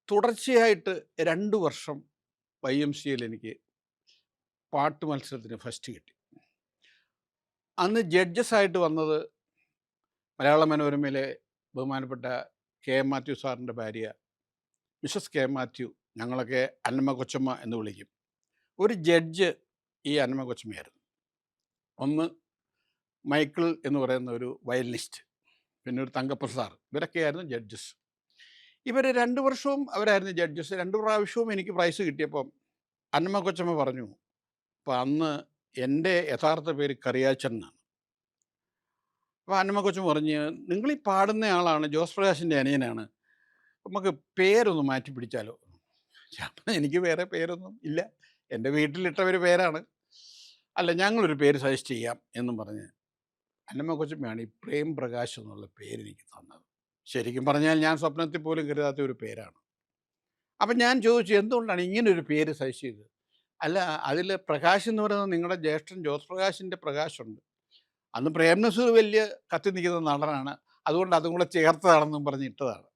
തുടർച്ചയായിട്ട് 2 വർഷം YMCAയിൽ എനിക്ക് പാട്ട് മത്സരത്തിന് ഫസ്റ്റ് കിട്ടി. അന്ന് ജഡ്ജസായിട്ട് വന്നത് മലയാള മനോരമയിലെ ബഹുമാനപ്പെട്ട കെ.എം. മാത്യു സാറിൻ്റെ ഭാര്യ മിസസ് കെ.എം. മാത്യു, ഞങ്ങളൊക്കെ അന്നമ്മ കൊച്ചമ്മ എന്ന് വിളിക്കും. ഒരു ജഡ്ജ് ഈ അന്നമ്മ കൊച്ചമ്മയായിരുന്നു. ഒന്ന് മൈക്കിൾ എന്ന് പറയുന്ന ഒരു വയലിനിസ്റ്റ്, പിന്നെ ഒരു തങ്കപ്രസാദ്, ഇവരൊക്കെയായിരുന്നു ജഡ്ജസ്. ഇവർ 2 വർഷവും അവരായിരുന്നു ജഡ്ജസ്. 2 പ്രാവശ്യവും എനിക്ക് പ്രൈസ് കിട്ടിയപ്പം അന്നമ്മ കൊച്ചമ്മ പറഞ്ഞു, അപ്പം അന്ന് എൻ്റെ യഥാർത്ഥ പേര് കറിയാച്ചൻ എന്നാണ്. അപ്പോൾ അന്നമ്മ കൊച്ചമ്മ പറഞ്ഞ്, നിങ്ങളീ പാടുന്ന ആളാണ് ജോസ് പ്രകാശിൻ്റെ അനിയനാണ്, നമുക്ക് പേരൊന്ന് മാറ്റി പിടിച്ചാലോ? അപ്പം എനിക്ക് വേറെ പേരൊന്നും ഇല്ല, എൻ്റെ വീട്ടിലിട്ട പേരാണ്. അല്ല, ഞങ്ങളൊരു പേര് സജസ്റ്റ് ചെയ്യാം എന്നും പറഞ്ഞ് അന്നമ്മ കൊച്ചമ്മയാണ് ഈ പ്രേം പ്രകാശ് എന്നുള്ള പേരെനിക്ക് തന്നത്. ശരിക്കും പറഞ്ഞാൽ ഞാൻ സ്വപ്നത്തിൽ പോലും കരുതാത്ത ഒരു പേരാണ്. അപ്പം ഞാൻ ചോദിച്ചു, എന്തുകൊണ്ടാണ് ഇങ്ങനൊരു പേര് സജസ്റ്റ് ചെയ്തത്? അല്ല, അതിൽ പ്രകാശ് എന്ന് പറയുന്നത് നിങ്ങളുടെ ജ്യേഷ്ഠൻ ജോസ് പ്രകാശിൻ്റെ പ്രകാശുണ്ട്. അന്ന് പ്രേം നസീർ വലിയ കത്തി നിൽക്കുന്ന നടനാണ്, അതുകൊണ്ട് അതും കൂടെ ചേർത്തതാണെന്നും പറഞ്ഞ് ഇട്ടതാണ്.